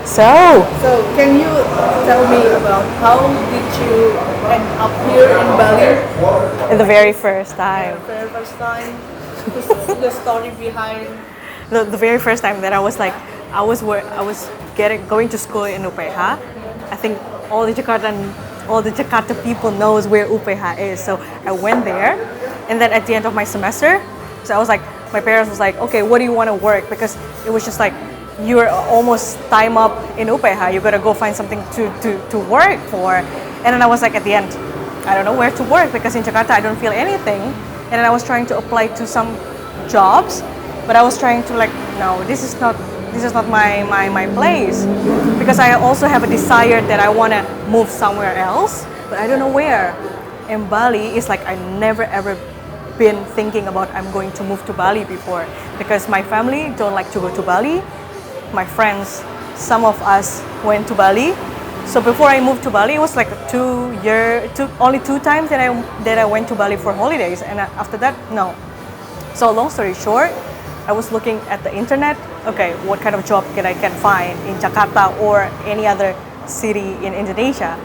So can you tell me about how did you end up here in Bali the very first time. for the first time? The story behind. The very first time that I was like, I was going to school in UPH. I think all the Jakarta people knows where UPH is. So I went there, and then at the end of my semester, so I was like, my parents was like, okay, what do you want to work? Because it was just like, you're almost time up in UPH. You gotta go find something to work for. And then I was like, at the end, I don't know where to work because in Jakarta I don't feel anything. And then I was trying to apply to some jobs, but I was trying to like, no, this is not my place, because I also have a desire that I want to move somewhere else, but I don't know where. And Bali is like, I never ever been thinking about I'm going to move to Bali before, because my family don't like to go to Bali. My friends, some of us went to Bali. So before I moved to Bali, it was like only 2 times that I went to Bali for holidays, and after that, no. So long story short, I was looking at the internet. Okay, what kind of job I can find in Jakarta or any other city in Indonesia?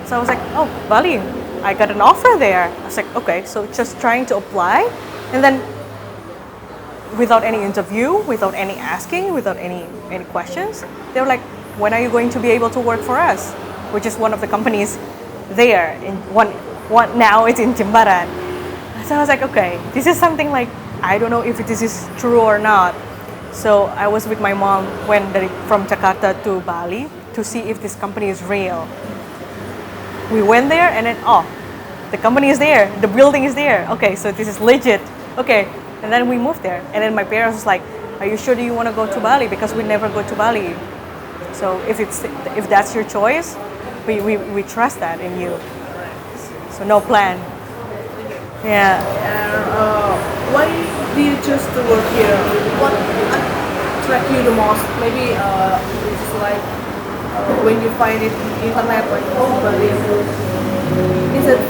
So I was like, oh, Bali, I got an offer there. I was like, okay, so just trying to apply, and then without any interview, without any asking, without any questions, they were like, when are you going to be able to work for us? Which is one of the companies there. In one now it's in Jimbaran. So I was like, okay, this is something like, I don't know if this is true or not. So I was with my mom from Jakarta to Bali to see if this company is real. We went there and then, oh, the company is there, the building is there. Okay, so this is legit. Okay, and then we moved there. And then my parents was like, are you sure you want to go to Bali? Because we never go to Bali. So if that's your choice, we trust that in you. So no plan. Yeah. Why do you choose to work here? What attracts you the most? Maybe it's like when you find it on internet, like, oh, Bali. Is it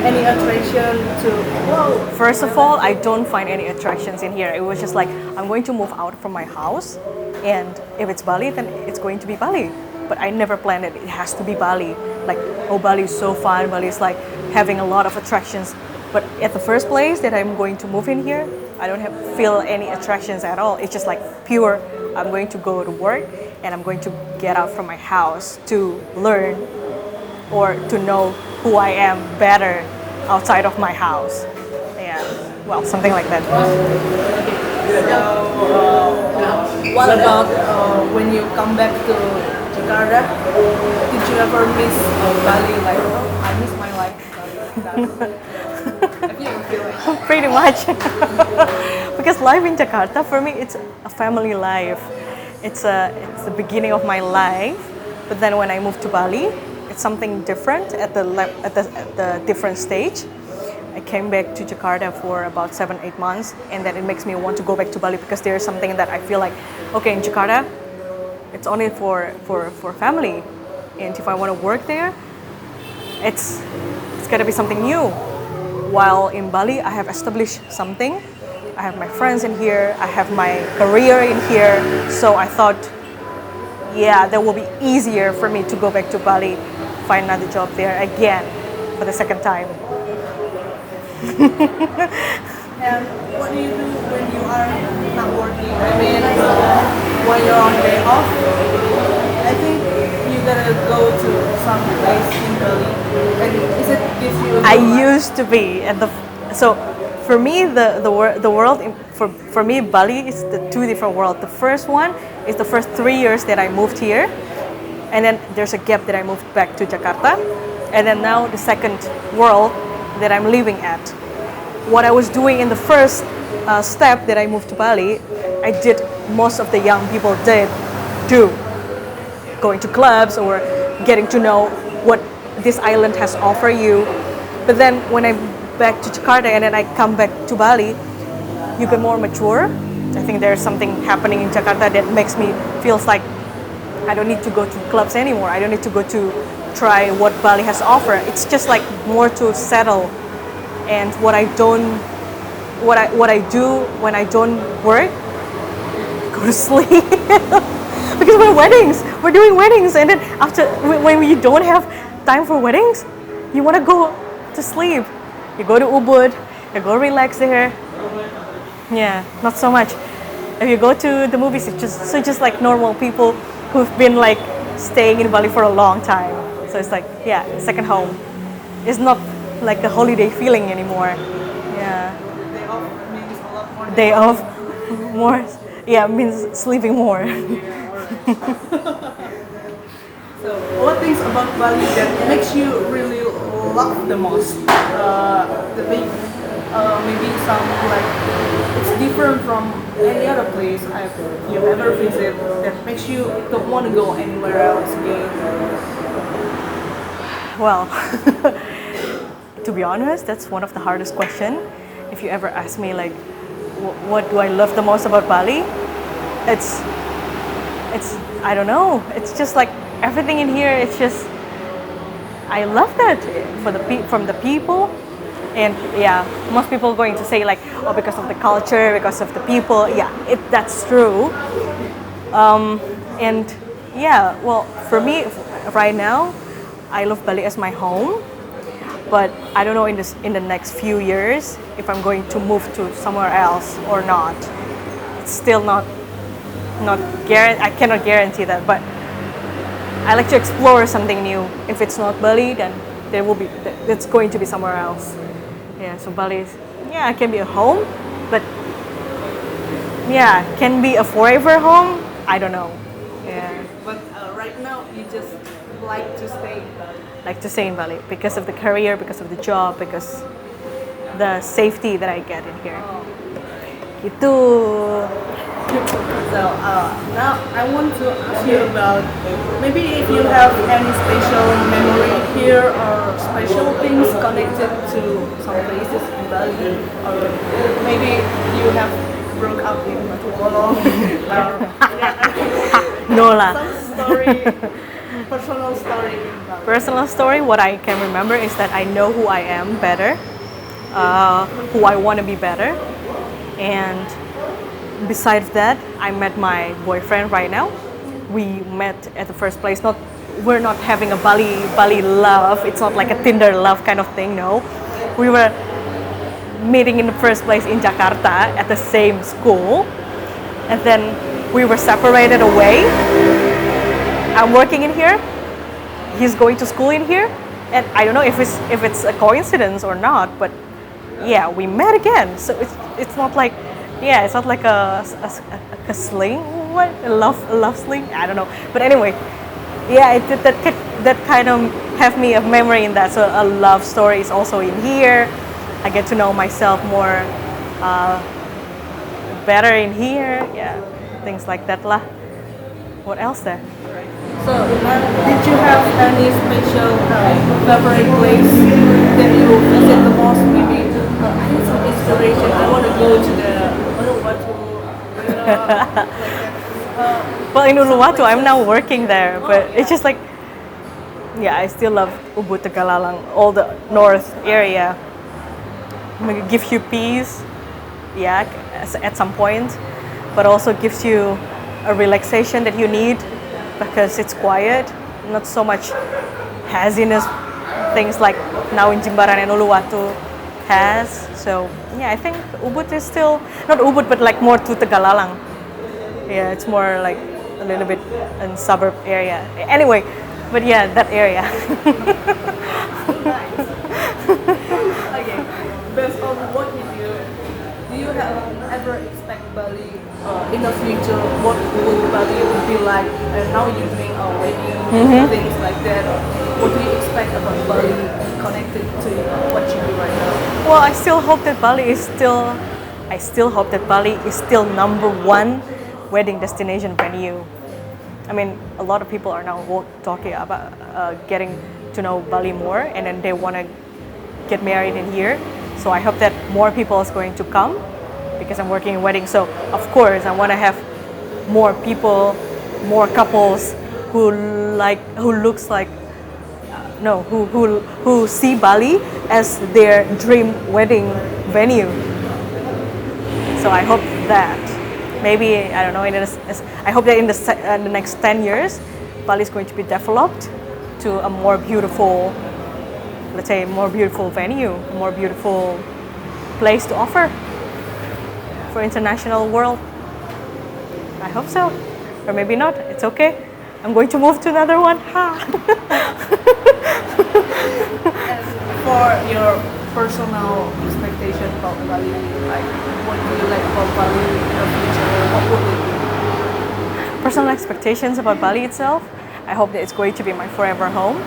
any attraction to? Whoa. First of all, I don't find any attractions in here. It was just like, I'm going to move out from my house, and if it's Bali, then it's going to be Bali. But I never planned it has to be Bali. Like, oh, Bali is so fun. Bali is like having a lot of attractions. But at the first place that I'm going to move in here, I don't feel any attractions at all. It's just like pure, I'm going to go to work and I'm going to get out from my house to learn or to know who I am better outside of my house. Yeah, well, something like that. So, what about when you come back to Jakarta? Did you ever miss Bali? Like, oh, I miss my life. Have you ever feel like Pretty much. Because life in Jakarta, for me, it's a family life. It's the beginning of my life. But then when I moved to Bali, it's something different at the different stage. I came back to Jakarta for about 7-8 months, and then it makes me want to go back to Bali because there's something that I feel like, okay, in Jakarta, it's only for family, and if I want to work there, it's gotta be something new. While in Bali, I have established something. I have my friends in here. I have my career in here. So I thought, yeah, that will be easier for me to go back to Bali, find another job there again for the second time. And what do you do when you are not working? I mean, when you're on day off, I think you gotta go to some place in Bali. And is it gives you? I used to be at so for me the world for me Bali is the two different worlds. The first one is the first 3 years that I moved here, and then there's a gap that I moved back to Jakarta, and then now the second world that I'm living at. What I was doing in the first step that I moved to Bali, I did most of the young people do, going to clubs or getting to know what this island has offered you. But then when I'm back to Jakarta and then I come back to Bali, you get more mature. I think there's something happening in Jakarta that makes me feels like I don't need to go to clubs anymore. I don't need to go to try what Bali has offered. It's just like more to settle. And what I do when I don't work, go to sleep. because we're doing weddings, and then after when we don't have time for weddings, you want to go to sleep. You go to Ubud, you go relax there. Yeah, not so much. If you go to the movies, it's just like normal people who've been like staying in Bali for a long time. So it's like, yeah, second home. It's not like a holiday feeling anymore. Yeah. Day off means a lot more. Day off more, yeah, means sleeping more. So, what things about Bali that makes you really love the most? The big, maybe some like it's different from any other place you've ever visited that makes you don't want to go anywhere else again. Well, to be honest, that's one of the hardest questions. If you ever ask me like, what do I love the most about Bali? It's I don't know. It's just like everything in here. It's just I love that from the people, and yeah, most people are going to say like, oh, because of the culture, because of the people. Yeah, that's true. And yeah, well, for me right now, I love Bali as my home. But I don't know in the next few years if I'm going to move to somewhere else or not. It's still not I cannot guarantee that, but I like to explore something new. If it's not Bali, then it's going to be somewhere else. Yeah, so Bali is, yeah, it can be a home, but yeah, can be a forever home. I don't know. Yeah, But right now, you just like to stay in Bali. like to stay in Bali because of the career, because of the job, because the safety that I get in here. Itu. So now I want to ask you about maybe if you have any special memory here or special things connected to some places in Bali, or maybe you have broke up in Batu Kolong, or No lah. some story, personal story in Bali. Personal story, what I can remember is that I know who I am better, who I want to be better, and besides that, I met my boyfriend right now. We met at the first place. We're not having a Bali love. It's not like a Tinder love kind of thing. No, we were meeting in the first place in Jakarta at the same school, and then we were separated away. I'm working in here. He's going to school in here, and I don't know if it's a coincidence or not, but yeah, we met again. So it's not like, yeah, it's not like a sling. What, a love sling? I don't know. But anyway, yeah, that kind of have me a memory in that. So a love story is also in here. I get to know myself more better in here. Yeah, things like that lah. What else there? So, did you have any special favorite place that you visit the most? Maybe I need some inspiration. I want to go to the Uluwatu. Well, in Uluwatu, I'm now working there, but it's just like, yeah, I still love Ubud Tegalalang, all the north area. It gives you peace, yeah, at some point, but also gives you a relaxation that you need because it's quiet, not so much haziness, things like now in Jimbaran and Uluwatu has. So yeah, I think Ubud is still, not Ubud, but like more to Tegalalang. Yeah, it's more like a little bit in suburb area. Anyway, but yeah, that area. Okay, based on what do you have ever expect Bali in the future? What will Bali be like? And now you're doing a wedding, things like that. What do you expect about Bali connected to what you do right now? Well, I still hope that Bali is still number one wedding destination venue. I mean, a lot of people are now talking about getting to know Bali more, and then they want to get married in here. So I hope that more people is going to come because I'm working in weddings. So of course I want to have more people, more couples who see Bali as their dream wedding venue. So I hope that. maybe I don't know. I hope that in the next 10 years, Bali is going to be developed to a more beautiful, let's say, more beautiful venue, a more beautiful place to offer for international world. I hope so, or maybe not. It's okay. I'm going to move to another one. Ha. For your personal expectation about Bali, like what do you like about Bali in the future? What would it be? Personal expectations about Bali itself. I hope that it's going to be my forever home.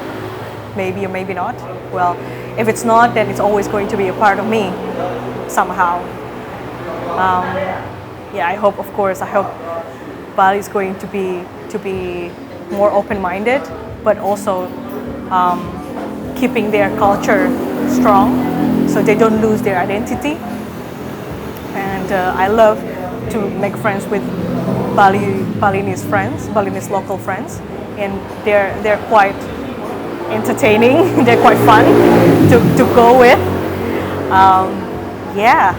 Maybe or maybe not. Well, if it's not, then it's always going to be a part of me somehow. Yeah, I hope, of course, I hope Bali is going to be more open-minded, but also keeping their culture strong, so they don't lose their identity. And I love to make friends with Balinese friends, Balinese local friends, and they're quite entertaining. They're quite fun to go with. Yeah.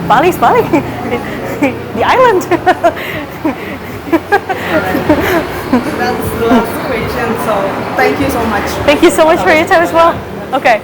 Bali's Bali, the island. That's the last question. So thank you so much. Thank you so much for your time as well. Okay.